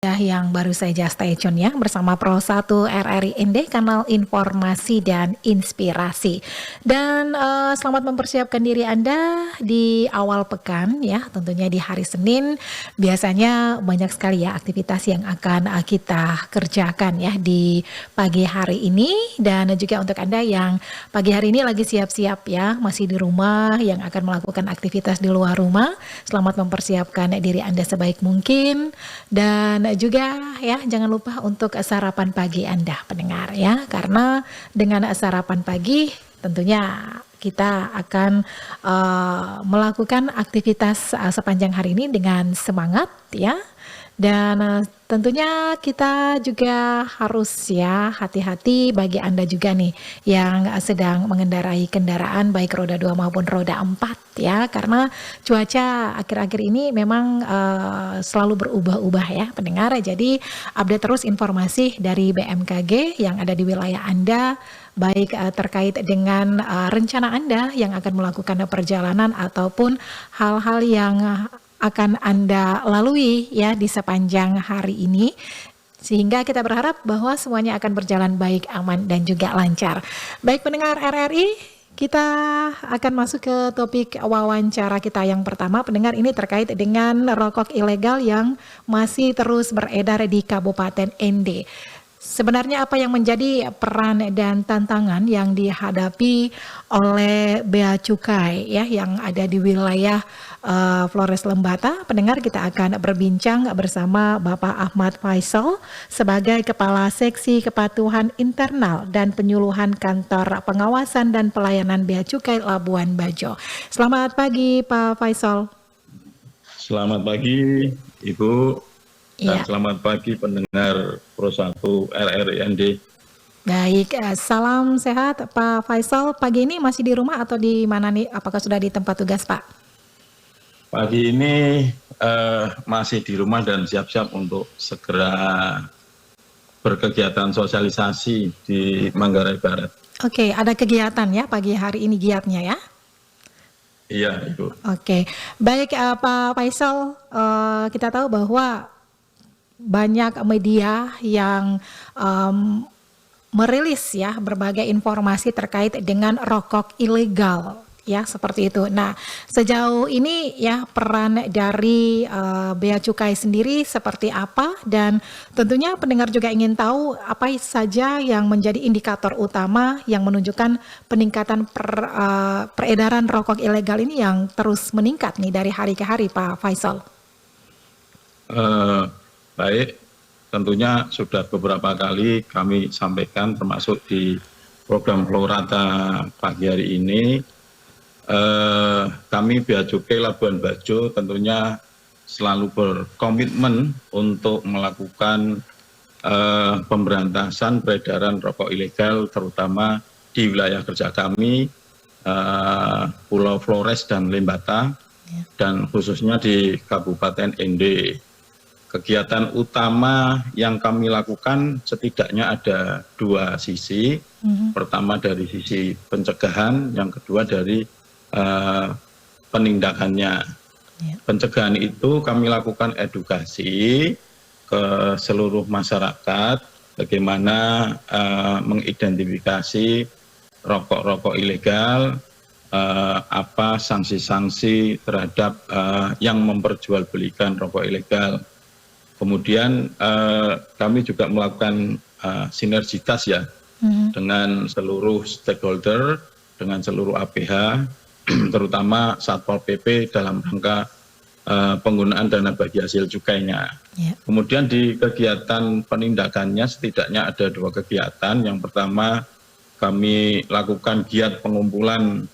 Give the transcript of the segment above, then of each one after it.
Yang baru saja stay tune ya bersama Pro 1 RRI ND, kanal informasi dan inspirasi. Dan selamat mempersiapkan diri Anda di awal pekan ya, tentunya di hari Senin. Biasanya banyak sekali ya aktivitas yang akan kita kerjakan ya di pagi hari ini. Dan juga untuk Anda yang pagi hari ini lagi siap-siap ya, masih di rumah, yang akan melakukan aktivitas di luar rumah, selamat mempersiapkan diri Anda sebaik mungkin. Dan juga ya jangan lupa untuk sarapan pagi Anda pendengar ya, karena dengan sarapan pagi tentunya kita akan melakukan aktivitas sepanjang hari ini dengan semangat ya. Dan tentunya kita juga harus ya hati-hati bagi Anda juga nih yang sedang mengendarai kendaraan baik roda 2 maupun roda 4 ya, karena cuaca akhir-akhir ini memang selalu berubah-ubah ya pendengar. Jadi update terus informasi dari BMKG yang ada di wilayah Anda, baik terkait dengan rencana Anda yang akan melakukan perjalanan ataupun hal-hal yang akan Anda lalui ya di sepanjang hari ini, sehingga kita berharap bahwa semuanya akan berjalan baik, aman dan juga lancar. Baik pendengar RRI, kita akan masuk ke topik wawancara kita yang pertama pendengar, ini terkait dengan rokok ilegal yang masih terus beredar di Kabupaten ND. Sebenarnya apa yang menjadi peran dan tantangan yang dihadapi oleh Bea Cukai ya yang ada di wilayah Flores Lembata? Pendengar, kita akan berbincang bersama Bapak Ahmad Faisal sebagai Kepala Seksi Kepatuhan Internal dan Penyuluhan Kantor Pengawasan dan Pelayanan Bea Cukai Labuan Bajo. Selamat pagi Pak Faisal. Selamat pagi Ibu. Dan selamat pagi pendengar Pro 1 RRI ND. Baik, salam sehat Pak Faisal. Pagi ini masih di rumah atau di mana nih? Apakah sudah di tempat tugas Pak? Pagi ini masih di rumah dan siap-siap untuk segera berkegiatan sosialisasi di Manggarai Barat. Oke, ada kegiatan ya pagi hari ini giatnya ya? Iya Ibu. Oke, baik Pak Faisal, kita tahu bahwa banyak media yang merilis ya berbagai informasi terkait dengan rokok ilegal ya seperti itu. Nah, sejauh ini ya peran dari Bea Cukai sendiri seperti apa, dan tentunya pendengar juga ingin tahu apa saja yang menjadi indikator utama yang menunjukkan peningkatan peredaran rokok ilegal ini yang terus meningkat nih dari hari ke hari Pak Faisal. Baik, tentunya sudah beberapa kali kami sampaikan termasuk di program Florata pagi hari ini. Kami Bea Cukai Labuan Bajo tentunya selalu berkomitmen untuk melakukan pemberantasan peredaran rokok ilegal terutama di wilayah kerja kami, Pulau Flores dan Lembata, dan khususnya di Kabupaten ND. Kegiatan utama yang kami lakukan setidaknya ada dua sisi. Pertama dari sisi pencegahan, yang kedua dari penindakannya. Pencegahan itu kami lakukan edukasi ke seluruh masyarakat bagaimana mengidentifikasi rokok-rokok ilegal, apa sanksi-sanksi terhadap yang memperjualbelikan rokok ilegal. Kemudian kami juga melakukan sinergitas ya dengan seluruh stakeholder, dengan seluruh APH, terutama Satpol PP dalam rangka penggunaan dana bagi hasil cukainya. Kemudian di kegiatan penindakannya setidaknya ada dua kegiatan. Yang pertama kami lakukan giat pengumpulan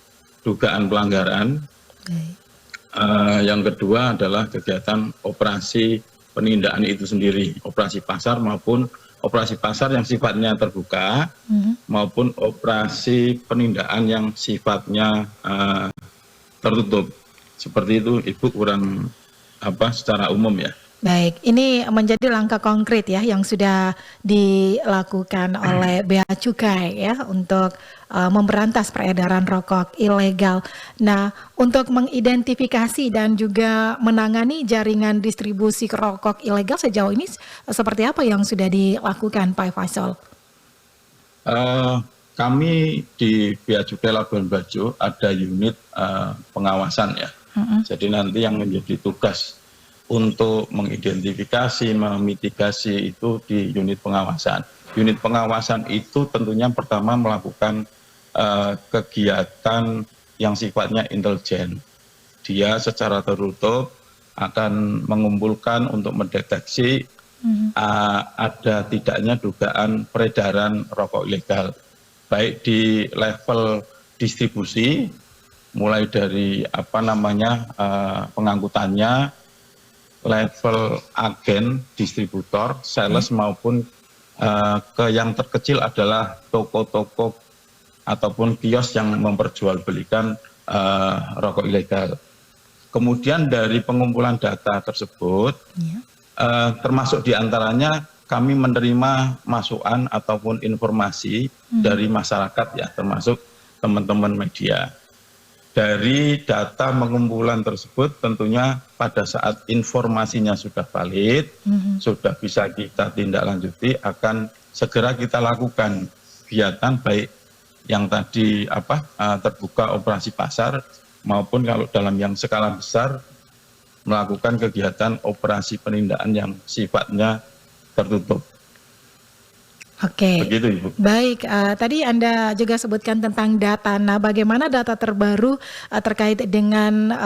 dugaan pelanggaran. Yang kedua adalah kegiatan operasi penindakan itu sendiri, operasi pasar maupun operasi pasar yang sifatnya terbuka maupun operasi penindakan yang sifatnya tertutup. Seperti itu Ibu, kurang secara umum ya. Baik, ini menjadi langkah konkret ya yang sudah dilakukan oleh Bea Cukai ya untuk memberantas peredaran rokok ilegal. Nah, untuk mengidentifikasi dan juga menangani jaringan distribusi rokok ilegal sejauh ini seperti apa yang sudah dilakukan, Pak Faisal? Kami di Bea Cukai Labuan Bajo ada unit pengawasan ya. Jadi nanti yang menjadi tugas untuk mengidentifikasi, memitigasi itu di unit pengawasan. Unit pengawasan itu tentunya pertama melakukan kegiatan yang sifatnya intelijen. Dia secara tertutup akan mengumpulkan untuk mendeteksi ada tidaknya dugaan peredaran rokok ilegal, baik di level distribusi, mulai dari pengangkutannya, level agen, distributor, sales maupun ke yang terkecil adalah toko-toko ataupun kios yang memperjualbelikan rokok ilegal. Kemudian dari pengumpulan data tersebut, termasuk diantaranya kami menerima masukan ataupun informasi dari masyarakat ya, termasuk teman-teman media. Dari data pengumpulan tersebut tentunya pada saat informasinya sudah valid, sudah bisa kita tindak lanjuti, akan segera kita lakukan kegiatan baik yang tadi terbuka operasi pasar maupun kalau dalam yang skala besar melakukan kegiatan operasi penindakan yang sifatnya tertutup. Oke, Begitu Ibu. baik. Tadi Anda juga sebutkan tentang data. Nah, bagaimana data terbaru terkait dengan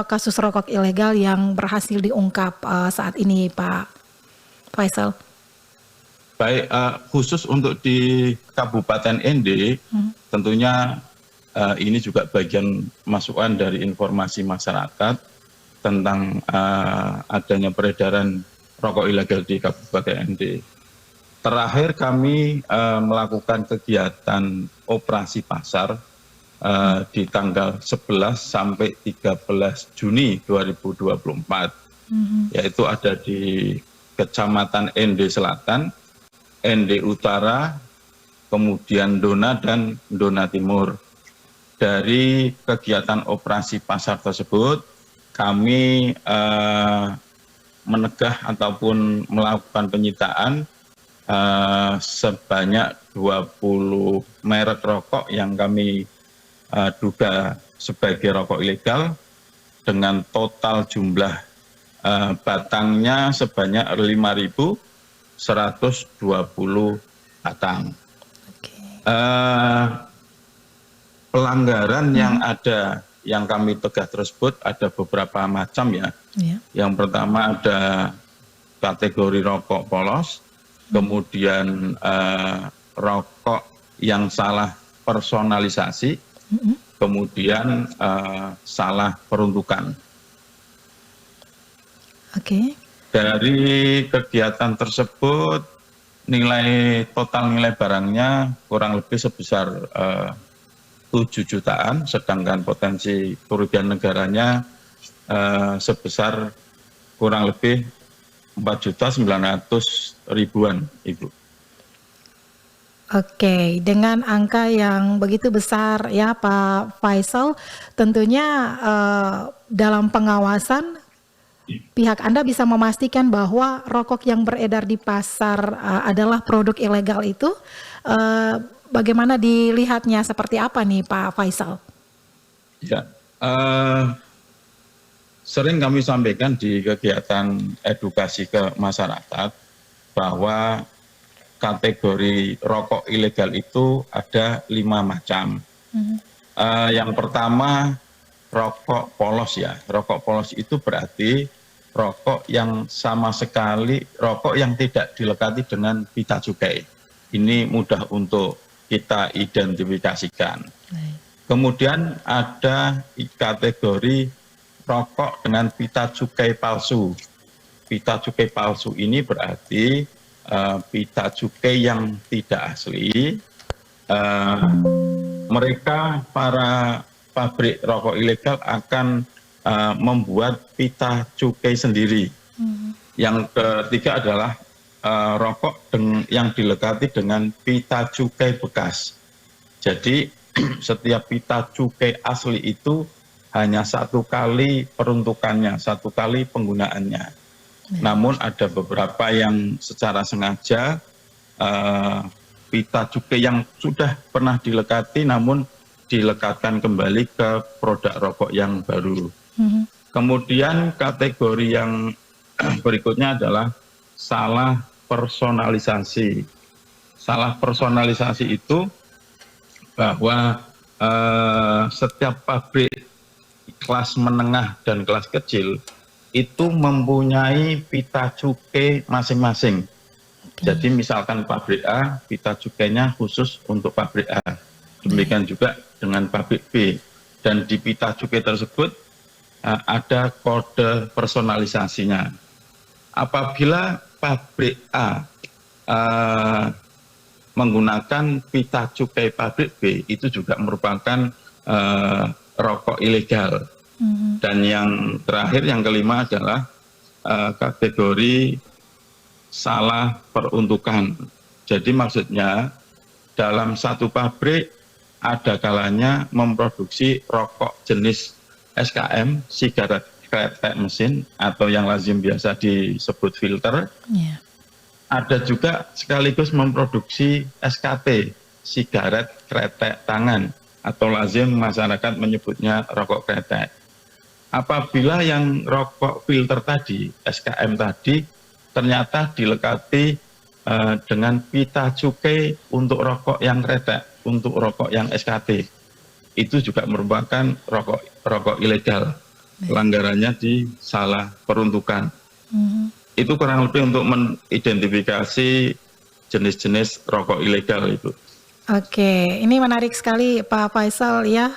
kasus rokok ilegal yang berhasil diungkap saat ini, Pak Faisal? Baik, khusus untuk di Kabupaten ND, tentunya ini juga bagian masukan dari informasi masyarakat tentang adanya peredaran rokok ilegal di Kabupaten ND. Terakhir kami melakukan kegiatan operasi pasar di tanggal 11 sampai 13 Juni 2024, yaitu ada di Kecamatan ND Selatan, ND Utara, kemudian Dona dan Dona Timur. Dari kegiatan operasi pasar tersebut, kami menegah ataupun melakukan penyitaan sebanyak 20 merek rokok yang kami duga sebagai rokok ilegal dengan total jumlah batangnya sebanyak 5.120 batang. Pelanggaran yang ada yang kami tegah tersebut ada beberapa macam ya. Yang pertama ada kategori rokok polos, kemudian rokok yang salah personalisasi, kemudian salah peruntukan. Dari kegiatan tersebut total nilai barangnya kurang lebih sebesar 7 jutaan, sedangkan potensi kerugian negaranya sebesar kurang lebih 4.900.000-an, Ibu. Oke, dengan angka yang begitu besar ya Pak Faisal, tentunya dalam pengawasan pihak Anda bisa memastikan bahwa rokok yang beredar di pasar adalah produk ilegal itu. Bagaimana dilihatnya, seperti apa nih Pak Faisal? Ya, sering kami sampaikan di kegiatan edukasi ke masyarakat bahwa kategori rokok ilegal itu ada 5 macam. Yang pertama rokok polos ya. Rokok polos itu berarti rokok yang sama sekali rokok yang tidak dilekati dengan pita cukai. Ini mudah untuk kita identifikasikan. Kemudian ada kategori rokok dengan pita cukai palsu. Pita cukai palsu ini berarti pita cukai yang tidak asli. Mereka para pabrik rokok ilegal akan membuat pita cukai sendiri. Yang ketiga adalah rokok yang dilekati dengan pita cukai bekas. Jadi setiap pita cukai asli itu hanya satu kali peruntukannya, satu kali penggunaannya. Namun ada beberapa yang secara sengaja pita cukai yang sudah pernah dilekati namun dilekatkan kembali ke produk rokok yang baru. Kemudian kategori yang berikutnya adalah salah personalisasi. Salah personalisasi itu bahwa setiap pabrik kelas menengah dan kelas kecil itu mempunyai pita cukai masing-masing. Jadi misalkan pabrik A, pita cukainya khusus untuk pabrik A. Demikian juga dengan pabrik B. Dan di pita cukai tersebut ada kode personalisasinya. Apabila pabrik A menggunakan pita cukai pabrik B, itu juga merupakan rokok ilegal. Dan yang terakhir, yang kelima adalah kategori salah peruntukan. Jadi maksudnya dalam satu pabrik ada kalanya memproduksi rokok jenis SKM, sigaret kretek mesin, atau yang lazim biasa disebut filter. Ada juga sekaligus memproduksi SKT, sigaret kretek tangan, atau lazim masyarakat menyebutnya rokok kretek. Apabila yang rokok filter tadi, SKM tadi, ternyata dilekati dengan pita cukai untuk rokok yang kretek, untuk rokok yang SKT. Itu juga merupakan rokok ilegal. Pelanggarannya di salah peruntukan. Itu kurang lebih untuk mengidentifikasi jenis-jenis rokok ilegal itu. Oke, ini menarik sekali Pak Faisal ya.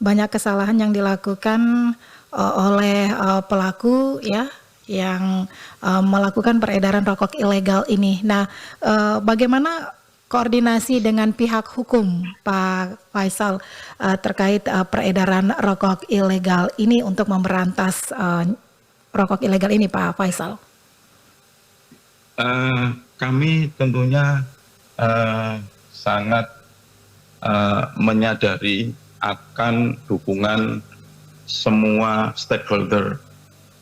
Banyak kesalahan yang dilakukan oleh pelaku ya, yang melakukan peredaran rokok ilegal ini. Nah, bagaimana koordinasi dengan pihak hukum Pak Faisal terkait peredaran rokok ilegal ini untuk memberantas rokok ilegal ini Pak Faisal? Kami tentunya sangat menyadari akan dukungan semua stakeholder,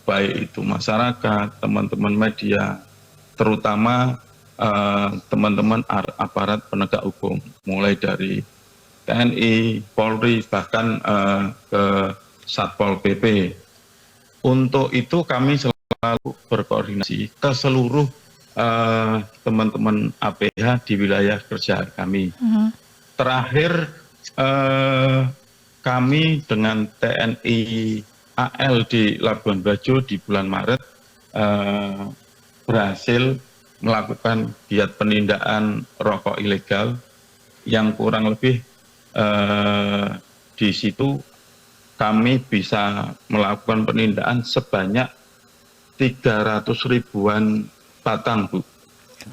baik itu masyarakat, teman-teman media, terutama teman-teman aparat penegak hukum, mulai dari TNI, Polri, bahkan ke Satpol PP. Untuk itu kami selalu berkoordinasi ke seluruh teman-teman APH di wilayah kerja kami. Terakhir kami dengan TNI AL di Labuan Bajo di bulan Maret berhasil melakukan giat penindakan rokok ilegal yang kurang lebih di situ kami bisa melakukan penindakan sebanyak 300 ribuan batang, Bu.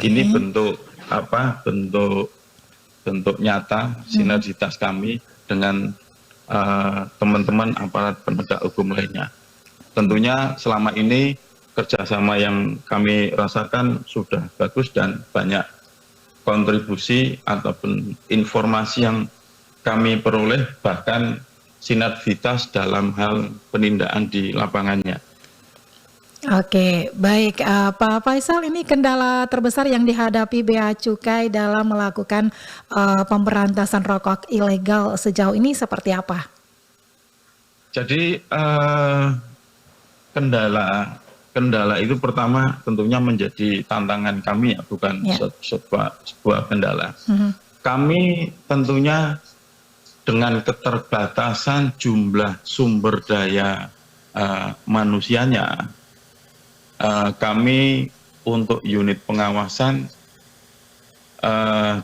Ini bentuk apa? Bentuk nyata sinergitas kami dengan teman-teman aparat penegak hukum lainnya. Tentunya selama ini kerjasama yang kami rasakan sudah bagus dan banyak kontribusi ataupun informasi yang kami peroleh, bahkan sinergitas dalam hal penindakan di lapangannya. Oke, baik Pak Faisal, ini kendala terbesar yang dihadapi Bea Cukai dalam melakukan pemberantasan rokok ilegal sejauh ini seperti apa? Jadi kendala itu pertama tentunya menjadi tantangan kami ya, bukan sebuah kendala. Kami tentunya dengan keterbatasan jumlah sumber daya manusianya, kami untuk unit pengawasan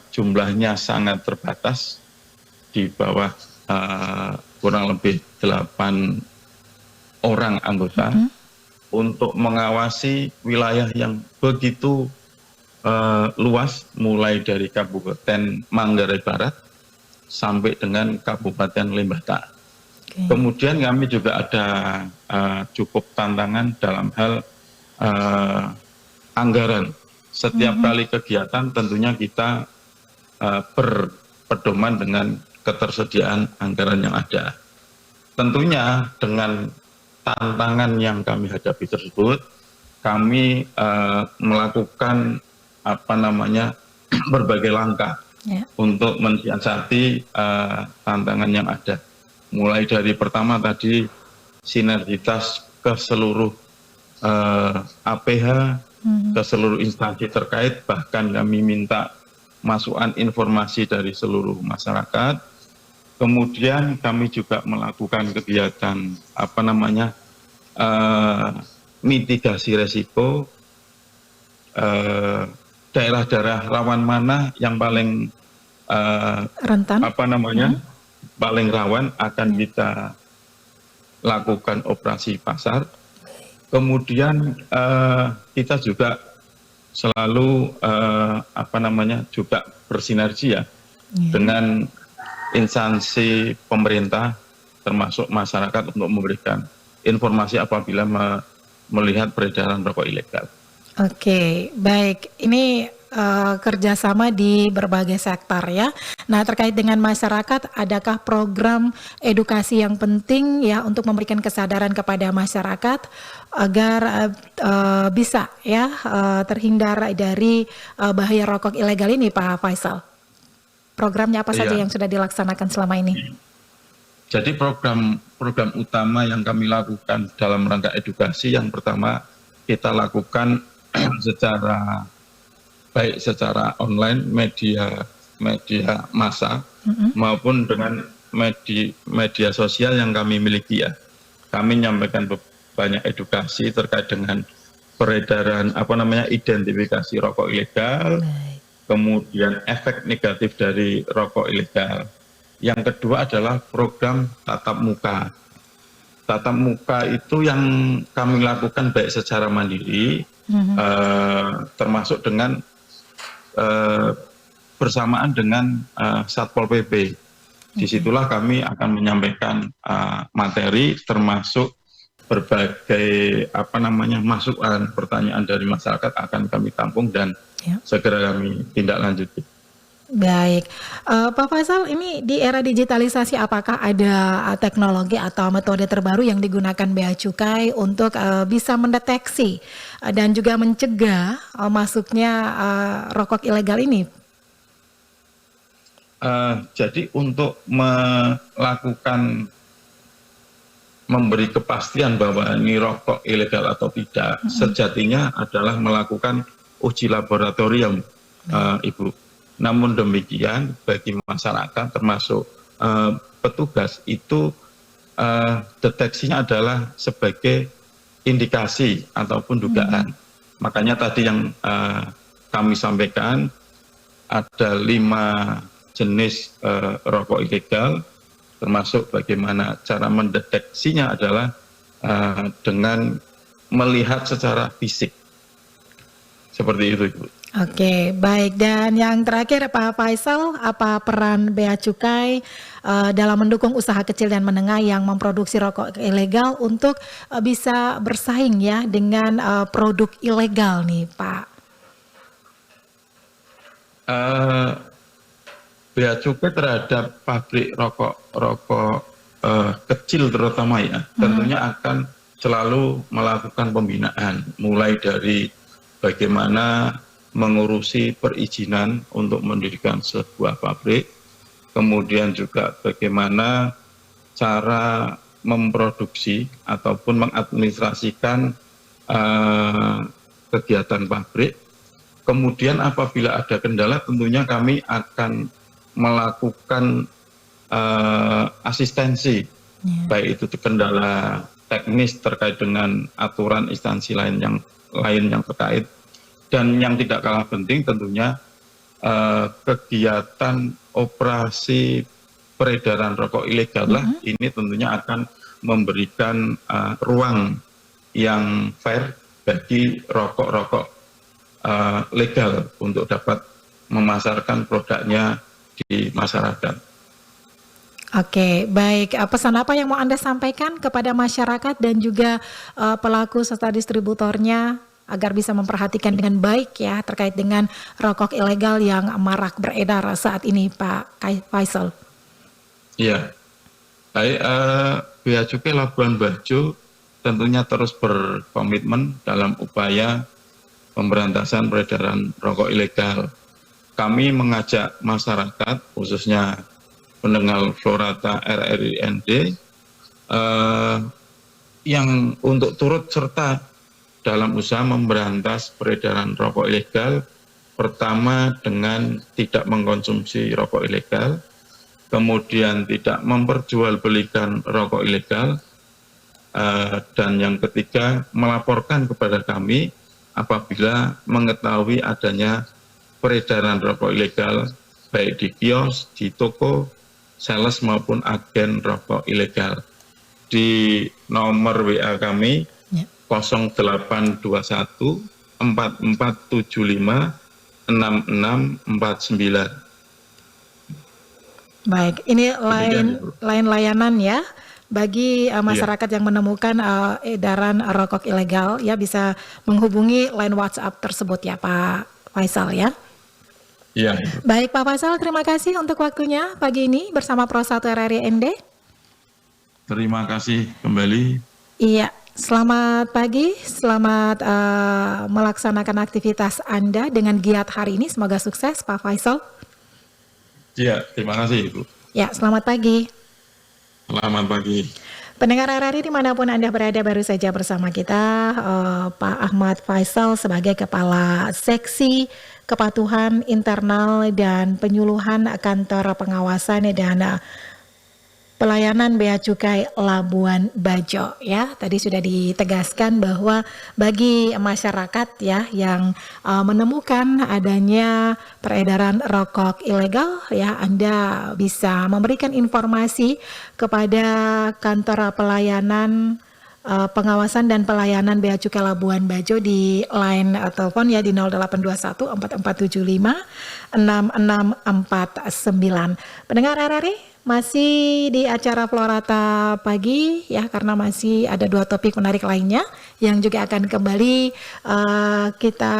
jumlahnya sangat terbatas, di bawah kurang lebih 8 orang anggota untuk mengawasi wilayah yang begitu luas, mulai dari Kabupaten Manggarai Barat sampai dengan Kabupaten Lembata. Kemudian kami juga ada cukup tantangan dalam hal eh, anggaran. Setiap kali kegiatan tentunya kita berpedoman dengan ketersediaan anggaran yang ada. Tentunya dengan tantangan yang kami hadapi tersebut, kami melakukan berbagai langkah untuk mensiasati tantangan yang ada. Mulai dari pertama tadi sinergitas ke seluruh APH, ke seluruh instansi terkait, bahkan kami minta masukan informasi dari seluruh masyarakat. Kemudian kami juga melakukan kegiatan mitigasi resiko, daerah-daerah rawan mana yang paling rentan, paling rawan akan kita lakukan operasi pasar. Kemudian kita juga selalu juga bersinergi dengan instansi pemerintah termasuk masyarakat untuk memberikan informasi apabila melihat peredaran rokok ilegal. Oke, baik. Ini kerjasama di berbagai sektor ya. Nah, terkait dengan masyarakat, adakah program edukasi yang penting ya untuk memberikan kesadaran kepada masyarakat agar bisa ya terhindar dari bahaya rokok ilegal ini, Pak Faisal? Programnya apa saja yang sudah dilaksanakan selama ini? Jadi program utama yang kami lakukan dalam rangka edukasi, yang pertama kita lakukan secara online, media massa maupun dengan media sosial yang kami miliki ya. Kami menyampaikan banyak edukasi terkait dengan peredaran identifikasi rokok ilegal, kemudian efek negatif dari rokok ilegal. Yang kedua adalah program tatap muka. Tatap muka itu yang kami lakukan baik secara mandiri, termasuk dengan bersamaan dengan Satpol PP. Disitulah kami akan menyampaikan materi, termasuk berbagai masukan, pertanyaan dari masyarakat akan kami tampung dan segera kami tindak lanjuti. Baik, Pak Faisal, ini di era digitalisasi apakah ada teknologi atau metode terbaru yang digunakan Bea Cukai untuk bisa mendeteksi dan juga mencegah masuknya rokok ilegal ini? Jadi untuk memberi kepastian bahwa ini rokok ilegal atau tidak, sejatinya adalah melakukan uji laboratorium, Ibu. Namun demikian bagi masyarakat termasuk petugas itu deteksinya adalah sebagai indikasi ataupun dugaan. Makanya tadi yang kami sampaikan ada 5 jenis rokok ilegal, termasuk bagaimana cara mendeteksinya adalah dengan melihat secara fisik. Seperti itu, Ibu. Oke, baik. Dan yang terakhir, Pak Faisal, apa peran Bea Cukai dalam mendukung usaha kecil dan menengah yang memproduksi rokok ilegal untuk bisa bersaing ya dengan produk ilegal nih, Pak? Bea Cukai terhadap pabrik rokok kecil terutama ya, tentunya akan selalu melakukan pembinaan, mulai dari bagaimana mengurusi perizinan untuk mendirikan sebuah pabrik, kemudian juga bagaimana cara memproduksi ataupun mengadministrasikan kegiatan pabrik. Kemudian apabila ada kendala, tentunya kami akan melakukan asistensi, baik itu kendala teknis terkait dengan aturan instansi lain yang terkait. Dan yang tidak kalah penting tentunya kegiatan operasi peredaran rokok ilegal lah ini tentunya akan memberikan ruang yang fair bagi rokok-rokok legal untuk dapat memasarkan produknya di masyarakat. Oke, baik. Pesan apa yang mau Anda sampaikan kepada masyarakat dan juga pelaku serta distributornya agar bisa memperhatikan dengan baik ya terkait dengan rokok ilegal yang marak beredar saat ini, Pak Faisal? Iya, baik. Bea Cukai Labuan Bajo tentunya terus berkomitmen dalam upaya pemberantasan peredaran rokok ilegal. Kami mengajak masyarakat, khususnya pendengar Florata RRI ND, yang untuk turut serta dalam usaha memberantas peredaran rokok ilegal, pertama dengan tidak mengkonsumsi rokok ilegal, kemudian tidak memperjualbelikan rokok ilegal, dan yang ketiga melaporkan kepada kami apabila mengetahui adanya peredaran rokok ilegal baik di kios, di toko, sales maupun agen rokok ilegal. Di nomor WA kami 0821 4475 6649. Baik, ini lain layanan ya bagi masyarakat yang menemukan edaran rokok ilegal ya bisa menghubungi line WhatsApp tersebut ya Pak Faisal ya. Iya. Baik Pak Faisal, terima kasih untuk waktunya pagi ini bersama Pro 1 RRI ND. Terima kasih kembali. Iya, selamat pagi, selamat melaksanakan aktivitas Anda dengan giat hari ini. Semoga sukses Pak Faisal. Iya, terima kasih Ibu. Ya, selamat pagi. Selamat pagi. Pendengar RRI dimanapun Anda berada, baru saja bersama kita Pak Ahmad Faisal sebagai Kepala Seksi Kepatuhan Internal dan Penyuluhan Kantor Pengawasan dan Pelayanan Bea Cukai Labuan Bajo ya. Tadi sudah ditegaskan bahwa bagi masyarakat ya yang menemukan adanya peredaran rokok ilegal ya, Anda bisa memberikan informasi kepada Kantor Pelayanan Pengawasan dan Pelayanan Bea Cukai Labuan Bajo di line telepon ya di 0821 4475 6649. Pendengar RRI masih di acara Florata pagi ya, karena masih ada 2 topik menarik lainnya yang juga akan kembali kita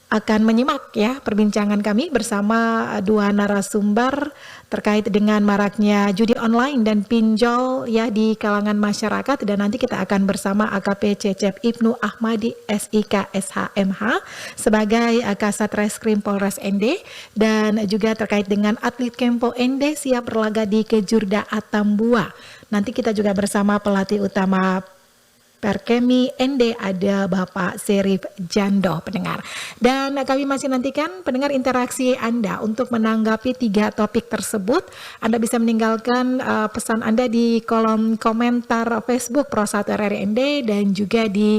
akan menyimak ya perbincangan kami bersama 2 narasumber terkait dengan maraknya judi online dan pinjol ya di kalangan masyarakat, dan nanti kita akan bersama AKP Cecep Ibnu Ahmadi SIK SHMH sebagai Kasat Reskrim Polres ND, dan juga terkait dengan atlet Kempo ND siap berlaga di Kejurda Atambua. Nanti kita juga bersama pelatih utama Perkemi ND ada Bapak Serif Jando pendengar. Dan kami masih nantikan pendengar interaksi Anda untuk menanggapi 3 topik tersebut. Anda bisa meninggalkan pesan Anda di kolom komentar Facebook Pro 1 RRI ND dan juga di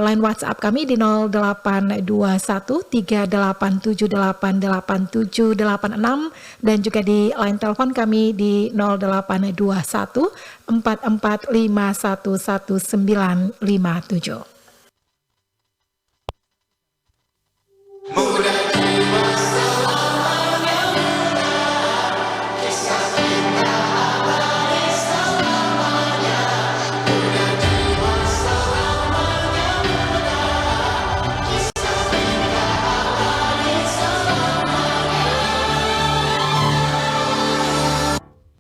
line WhatsApp kami di 0821 387888786 dan juga di line telepon kami di 0821 44511957.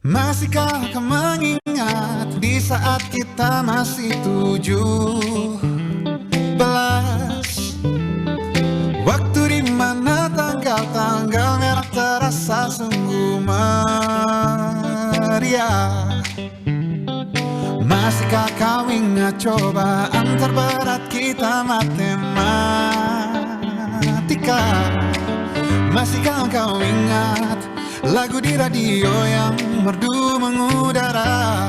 Masihkah kau mengingat di saat kita masih 17? Waktu di mana tanggal-tanggal merah terasa sungguh meriah. Masihkah kau ingat cobaan terberat kita matematika? Masihkah kau ingat lagu di radio yang merdu mengudara?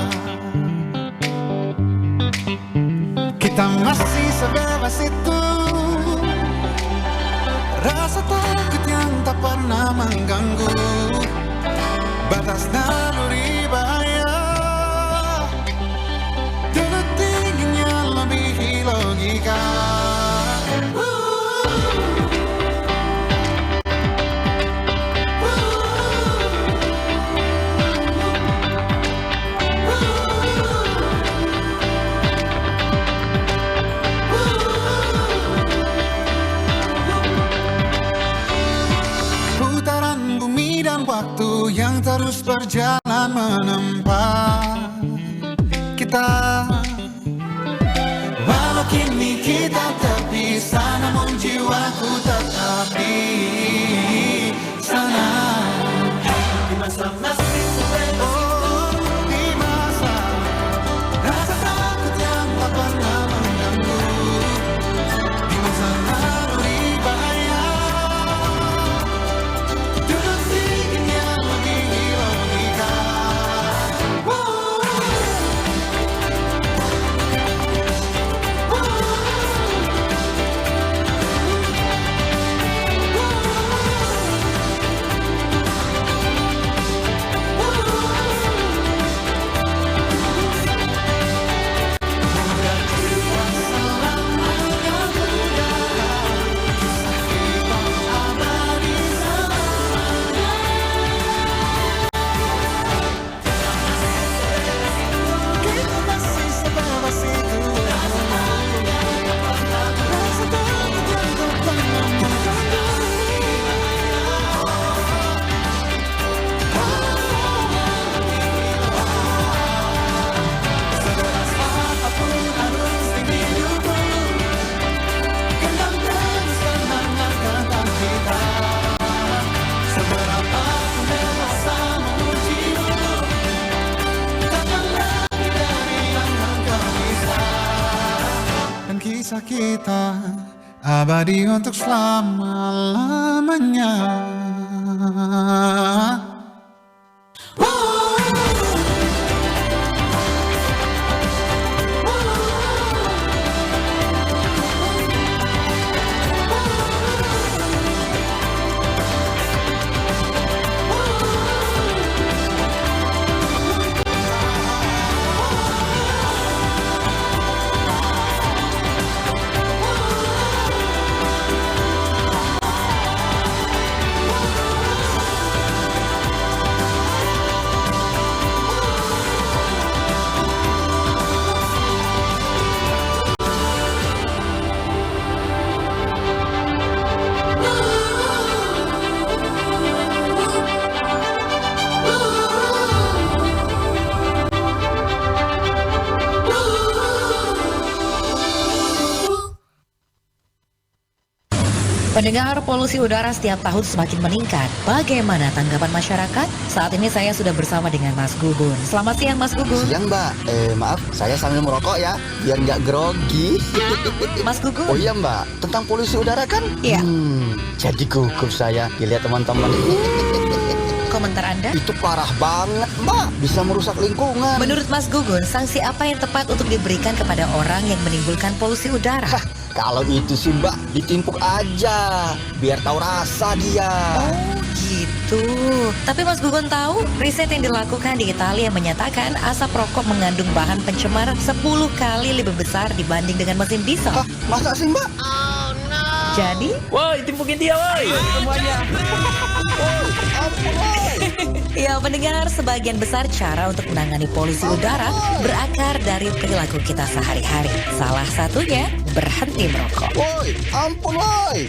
Kita masih sebebas itu, rasa takut yang tak pernah mengganggu, batas naluri bahaya, dulu tingginya melebihi logika. terus berjalan menempa kita. Walau kini kita terpisah, namun jiwaku tetap di sana. Di masa masih oh, di masa rasa takut yang tak pernah mengganggu, di masa lalu dibayar dengan sedikit yang lebih logika. Kisah kita abadi untuk selama-lamanya. Pendengar, polusi udara setiap tahun semakin meningkat. Bagaimana tanggapan masyarakat? Saat ini saya sudah bersama dengan Mas Gugun. Selamat siang, Mas Gugun. Siang, Mbak. Maaf, saya sambil merokok ya, biar nggak grogi. Mas Gugun. Oh iya, Mbak. Tentang polusi udara kan? Iya. Jadi gugup saya dilihat teman-teman. Komentar Anda? Itu parah banget, Mbak. Bisa merusak lingkungan. Menurut Mas Gugun, sanksi apa yang tepat untuk diberikan kepada orang yang menimbulkan polusi udara? Hah, kalau itu sih, Mbak, ditimpuk aja, biar tahu rasa dia. Oh gitu. Tapi Mas Gugun tahu, riset yang dilakukan di Italia menyatakan asap rokok mengandung bahan pencemar 10 kali lebih besar dibanding dengan mesin diesel. Hah, masa sih, Mbak? Jadi, Woi, timpukin dia, woi. Semuanya. ya pendengar, sebagian besar cara untuk menangani polusi udara berakar dari perilaku kita sehari-hari. Salah satunya, berhenti merokok. Woi, ampun, woi.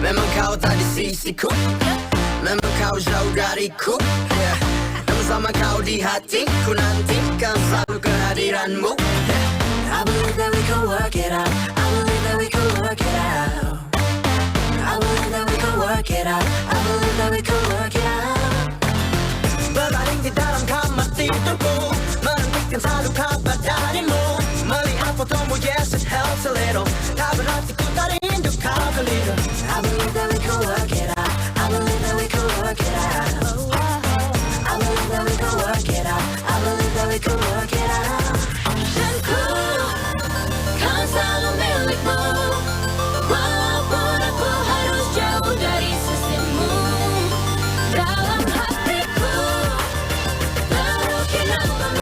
Memang kau tak di sisiku, memang kau jauh dariku, yeah. Namun sama kau di hatiku, nantikan selalu kehadiranmu, yeah. I believe that we can work it out, I believe that we can work it out, I believe that we can work it out, I believe that we can work it out. Berbaring di dalam kamar tidurku, menantikan selalu kabar darimu, melihat fotomu, yes it helps a little.